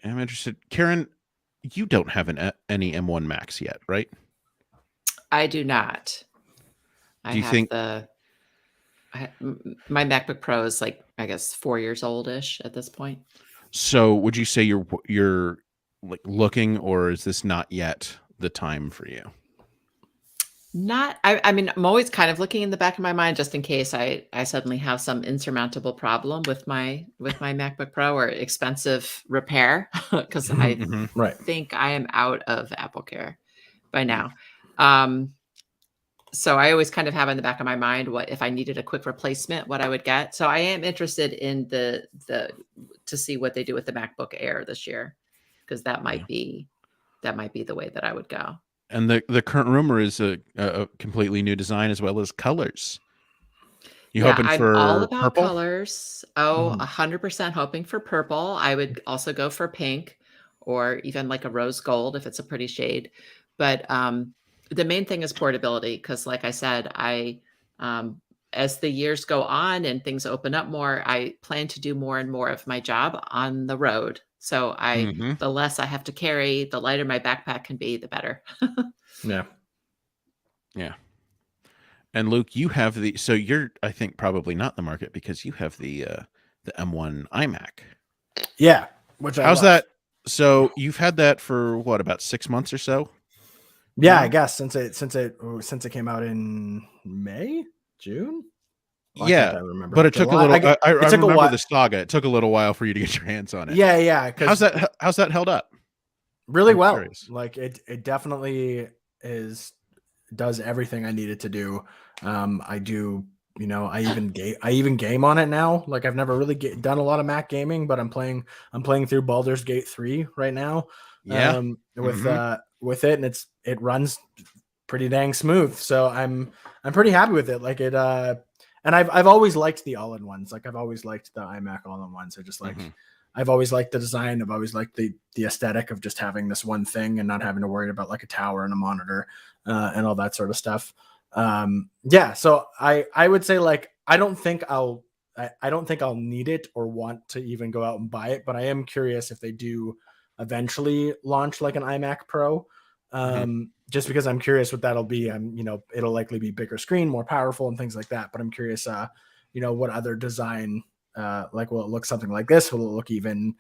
interested. Karen, you don't have any M1 Max yet, right? I do not. I Do you have think my MacBook Pro is like, I guess, 4 years oldish at this point. so? Would you say you're like looking, or is this not yet the time for you? Not, I mean, I'm always kind of looking in the back of my mind just in case I suddenly have some insurmountable problem with my MacBook Pro or expensive repair because I Mhm. Right. think I am out of AppleCare by now. So I always kind of have in the back of my mind what if I needed a quick replacement, what I would get. So I am interested in the to see what they do with the MacBook Air this year because that might be the way that I would go. And the current rumor is a completely new design as well as colors. You Yeah, hoping I'm all for about purple? colors. Oh, Mhm. 100% hoping for purple. I would also go for pink or even like a rose gold if it's a pretty shade. But the main thing is portability because, like I said, um, as the years go on and things open up more, I plan to do more and more of my job on the road. So Hmm. the less I have to carry, the lighter my backpack can be, the better. Yeah. Yeah. And Luke, you have so you're, I think, probably not in the market because you have the M1 iMac. Yeah. Which I How's love. that? So you've had that for what, about 6 months or so? Yeah, I Now? guess since it came out in May, June. Why can't Yeah, I remember? but it took a July. little. I It took a remember while. the saga. It took a little while for you to get your hands on it. Yeah, yeah. How's Because that? How's that held up? really I'm well. curious. Like it definitely does everything I need it to do. I do, I even game on it now. Like I've never really done a lot of Mac gaming, but I'm playing through Baldur's Gate 3 right now. Yeah. Hmm. With it, and it runs pretty dang smooth. So I'm pretty happy with it. Like and I've always liked the all-in-ones. Like I've always liked the iMac all-in-ones. I just like Hmm. I've always liked the design. I've always liked the aesthetic of just having this one thing and not having to worry about like a tower and a monitor and all that sort of stuff. Yeah, so I would say like I don't think I'll need it or want to even go out and buy it, but I am curious if they do eventually launch like an iMac Pro. Hmm. Just because I'm curious what that'll be. It'll likely be bigger screen, more powerful, and things like that. But I'm curious, what other design, like, will it look something like this? Will it look even,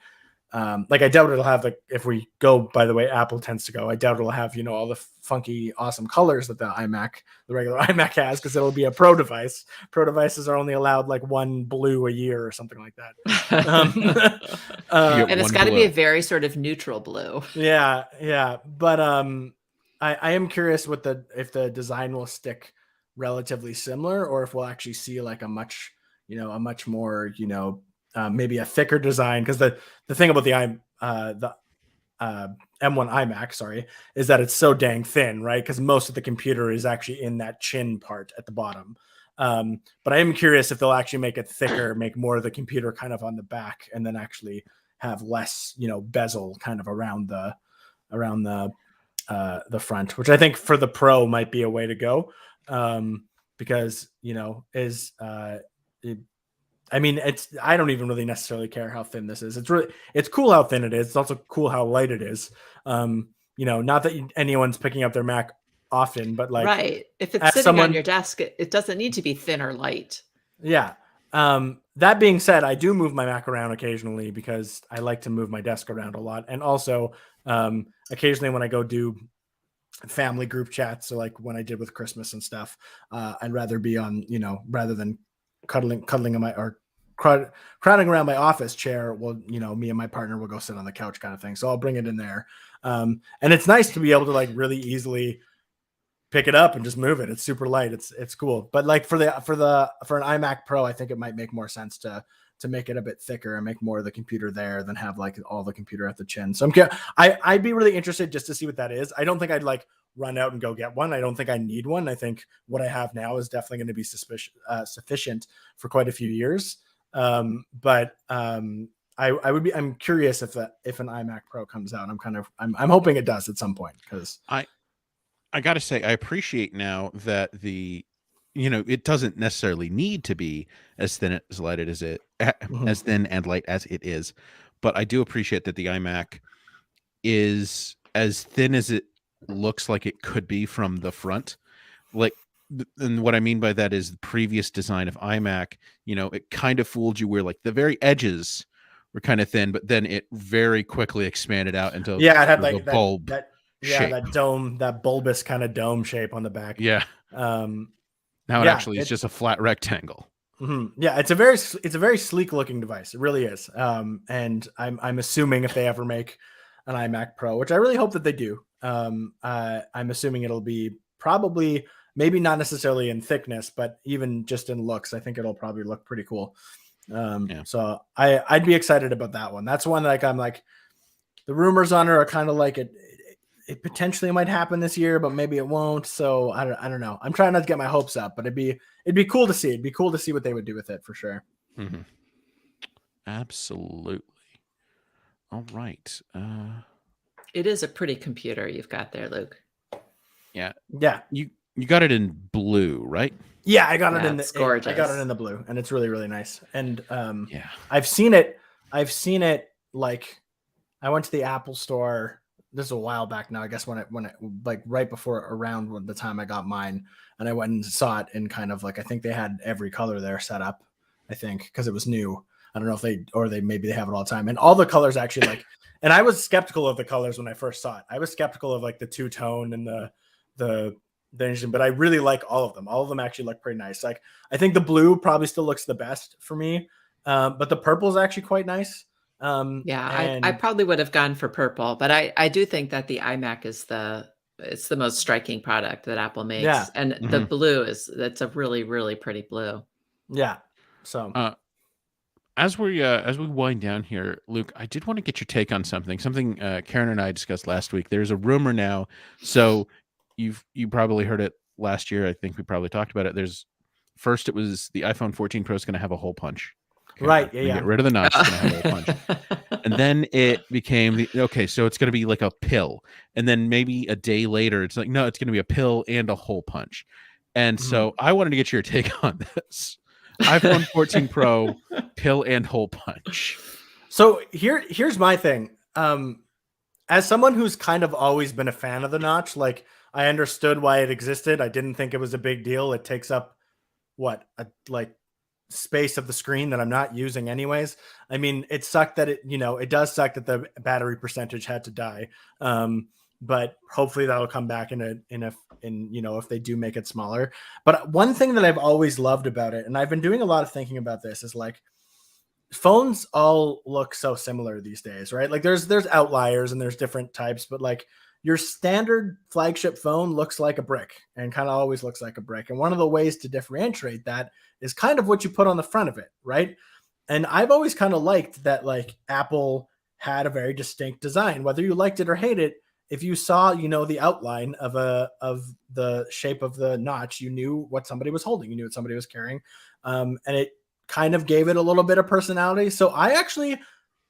like, I doubt it'll have, like, if we go by the way Apple tends to go, I doubt it'll have, all the funky, awesome colors that the regular iMac has, because it'll be a Pro device. Pro devices are only allowed like one blue a year or something like that. You get And it's one got to be a blue. very sort of neutral blue. Yeah, yeah. But I am curious if the design will stick relatively similar, or if we'll actually see like a much more, maybe a thicker design. Because the thing about the M1 iMac, sorry, is that it's so dang thin, right? Because most of the computer is actually in that chin part at the bottom. But I am curious if they'll actually make it thicker, make more of the computer kind of on the back, and then actually have less, bezel kind of around the front, which I think for the Pro might be a way to go, because I mean, I don't even really necessarily care how thin this is. It's cool how thin it is. It's also cool how light it is. Not that anyone's picking up their Mac often, but like, Right. If it's as sitting on someone, your desk, it doesn't need to be thin or light. yeah. That being said, I do move my Mac around occasionally because I like to move my desk around a lot, and also occasionally when I go do family group chats, so like when I did with Christmas and stuff, I'd rather be on, rather than cuddling on crowding around my office chair. Well, me and my partner will go sit on the couch kind of thing. So I'll bring it in there. And it's nice to be able to like really easily pick it up and just move it. It's super light. It's cool. But like for an iMac Pro, I think it might make more sense to make it a bit thicker and make more of the computer there than have like all the computer at the chin. So I'd be really interested just to see what that is. I don't think I'd like run out and go get one. I don't think I need one. I think what I have now is definitely going to be sufficient for quite a few years. I'm curious if an iMac Pro comes out. I'm hoping it does at some point, because I got to say, I appreciate now that it doesn't necessarily need to be as thin as light as it as thin and light as it is, but I do appreciate that the iMac is as thin as it looks like it could be from the front. Like, and what I mean by that is the previous design of iMac, it kind of fooled you where like the very edges were kind of thin, but then it very quickly expanded out into it had like like a bulb. Yeah, that dome, that bulbous kind of dome shape on the back. Yeah. Now it actually is just a flat rectangle. Yeah, it's a very sleek looking device. It really is. And I'm assuming if they ever make an iMac Pro, which I really hope that they do, I'm assuming it'll be probably, maybe not necessarily in thickness, but even just in looks, I think it'll probably look pretty cool. So I'd be excited about that one. That's one that I'm like, the rumors on it are kind of like it potentially might happen this year, but maybe it won't. So I don't know. I'm trying not to get my hopes up, but it'd be cool to see. It'd be cool to see what they would do with it, for sure. Mm-hmm. Absolutely. All right. It is a pretty computer you've got there, Luke. Yeah. Yeah. You got it in blue, right? Yeah, I got it in gorgeous. I got it in the blue, and it's really, really nice. And yeah, I've seen it like, I went to the Apple store. This is a while back now, I guess, when it like right before, around the time I got mine, and I went and saw it in kind of like, I think they had every color there set up, I think, because it was new. I don't know if maybe they have it all the time, and all the colors actually like, and I was skeptical of the colors when I first saw it. I was skeptical of like the two-tone and the engine, but I really like all of them. All of them actually look pretty nice. Like, I think the blue probably still looks the best for me, but the purple is actually quite nice. I probably would have gone for purple, but I do think that the iMac is it's the most striking product that Apple makes. Yeah. And the blue that's a really, really pretty blue. Yeah. So as we wind down here, Luke, I did want to get your take on something Karen and I discussed last week. There's a rumor now. So you probably heard it last year. I think we probably talked about it. It was the iPhone 14 Pro is going to have a hole punch. Okay, right. Yeah. Get rid of the notch. It's going to have a hole punch. And then it became so it's going to be like a pill. And then maybe a day later, it's like, no, it's going to be a pill and a hole punch. And so I wanted to get your take on this. iPhone 14 Pro, pill and hole punch. So here's my thing. As someone who's kind of always been a fan of the notch, like, I understood why it existed. I didn't think it was a big deal. It takes up space of the screen that I'm not using anyways. I mean, it sucked that it does suck that the battery percentage had to die. But hopefully that'll come back in if they do make it smaller. But one thing that I've always loved about it, and I've been doing a lot of thinking about this, is like, phones all look so similar these days, right? Like, there's outliers and there's different types, but like, your standard flagship phone looks like a brick, and kind of always looks like a brick. And one of the ways to differentiate that is kind of what you put on the front of it, right? And I've always kind of liked that, like, Apple had a very distinct design, whether you liked it or hate it. If you saw, the outline of the shape of the notch, you knew what somebody was holding, you knew what somebody was carrying. And it kind of gave it a little bit of personality. So I actually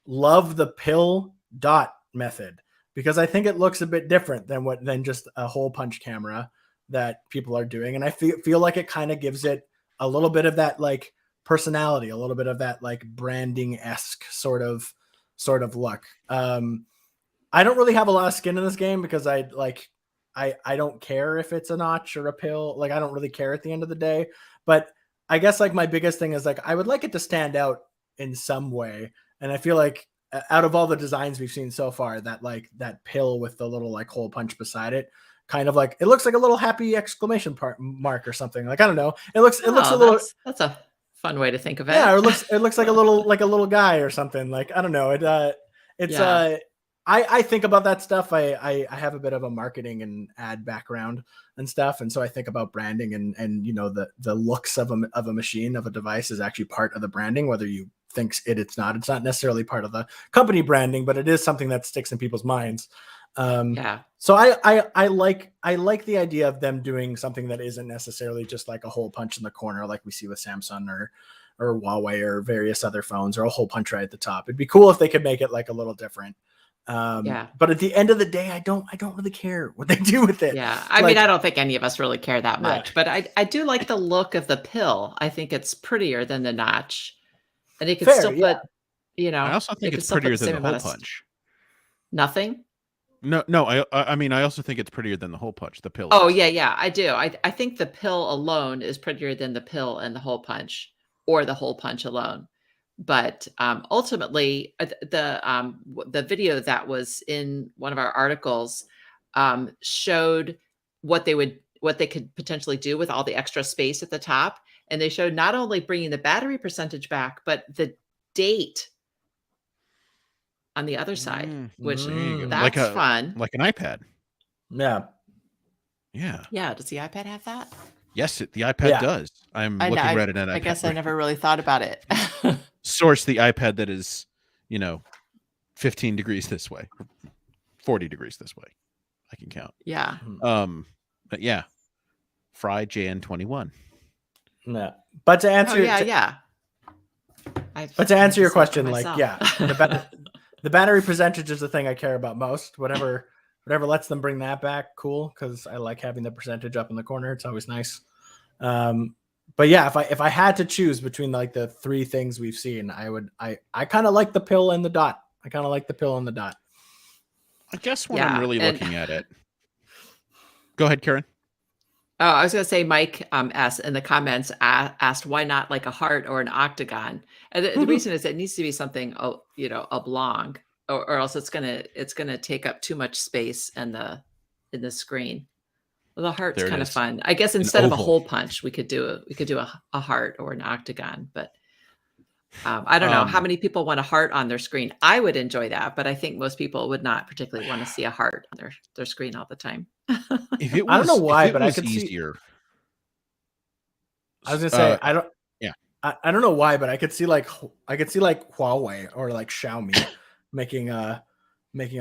love the pill dot method, because I think it looks a bit different than just a hole punch camera that people are doing. And I feel like it kind of gives it a little bit of that like personality, a little bit of that like branding-esque sort of look. I don't really have a lot of skin in this game, because I don't care if it's a notch or a pill. Like, I don't really care at the end of the day. But I guess like my biggest thing is like, I would like it to stand out in some way. And I feel like out of all the designs we've seen so far, that pill with the little like hole punch beside it, kind of like, it looks like a little happy exclamation mark or something. Like, I don't know. It looks a little. That's a fun way to think of it. Yeah, it looks like a little guy or something. Like, I don't know. I think about that stuff. I have a bit of a marketing and ad background and stuff, and so I think about branding and the looks of a machine, of a device, is actually part of the branding. Whether you think it's not necessarily part of the company branding, but it is something that sticks in people's minds. Yeah. So I like the idea of them doing something that isn't necessarily just like a hole punch in the corner like we see with Samsung or Huawei or various other phones, or a hole punch right at the top. It'd be cool if they could make it like a little different. But at the end of the day, I don't really care what they do with it. Yeah. I mean, I don't think any of us really care that much, but I do like the look of the pill. I think it's prettier than the notch. And it could Fair, still put, I also think it's prettier than the hole punch. Nothing? No, I mean, I also think it's prettier than the hole punch. The pill. Oh, is. yeah, I do. I think the pill alone is prettier than the pill and the hole punch, or the hole punch alone. But ultimately, the video that was in one of our articles showed what they could potentially do with all the extra space at the top, and they showed not only bringing the battery percentage back, but the date on the other side, which that's fun. Like an iPad. Yeah. Yeah. Does the iPad have that? Yes, the iPad does. I'm looking right at an iPad. I guess I never really thought about it. Source the iPad that is, 15 degrees this way, 40 degrees this way. I can count. Yeah. But yeah, Fry JN21. Yeah. But to answer, but to answer your question, like, the battery percentage is the thing I care about most. Whatever lets them bring that back, cool, because I like having the percentage up in the corner. It's always nice. But yeah, if I had to choose between like the three things we've seen, I kind of like the pill and the dot. I guess when I'm really looking at it. Go ahead, Karen. Oh, I was going to say, Mike asked in the comments, asked why not like a heart or an octagon? And the reason is it needs to be something, oblong, or else it's gonna take up too much space in the screen. Well, the heart's kind of fun. I guess instead of a hole punch, we could do a heart or an octagon. But I don't know how many people want a heart on their screen. I would enjoy that, but I think most people would not particularly want to see a heart on their screen all the time. If it was, I don't know why, but I could easier. I was gonna say I don't. Yeah, I don't know why, but I could see like Huawei or like Xiaomi making a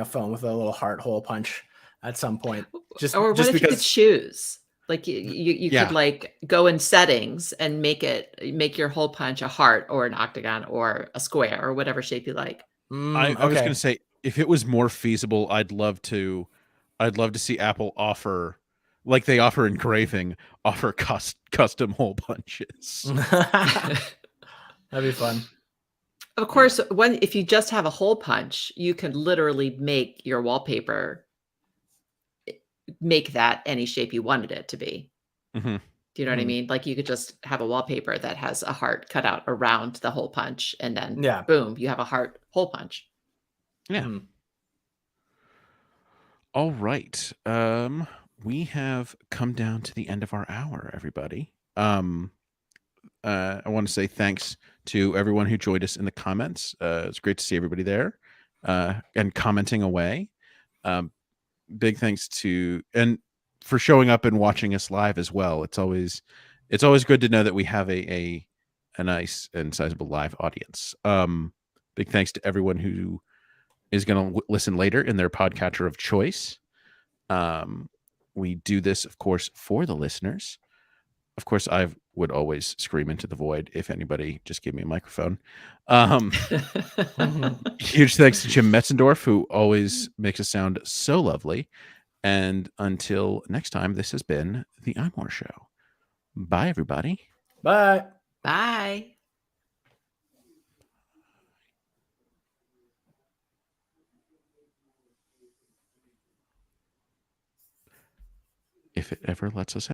phone with a little heart hole punch at some point. Just what if you could choose? Like you could like go in settings and make your hole punch a heart or an octagon or a square or whatever shape you like. I was going to say, if it was more feasible, I'd love to see Apple offer, like they offer engraving, offer custom hole punches. That'd be fun. Of course, if you just have a hole punch, you can literally make your wallpaper, make that any shape you wanted it to be. Mm-hmm. Do you know what I mean? Like you could just have a wallpaper that has a heart cut out around the hole punch, and then boom, you have a heart hole punch. Yeah. Mm-hmm. All right. We have come down to the end of our hour, everybody. I want to say thanks to everyone who joined us in the comments. It's great to see everybody there and commenting away. Big thanks and for showing up and watching us live as well. It's always good to know that we have a nice and sizable live audience. Big thanks to everyone who is going to listen later in their podcatcher of choice. We do this, of course, for the listeners. Of course, I would always scream into the void if anybody just gave me a microphone. Huge thanks to Jim Metzendorf, who always makes us sound so lovely. And until next time, this has been the iMore Show. Bye, everybody. Bye. Bye. If it ever lets us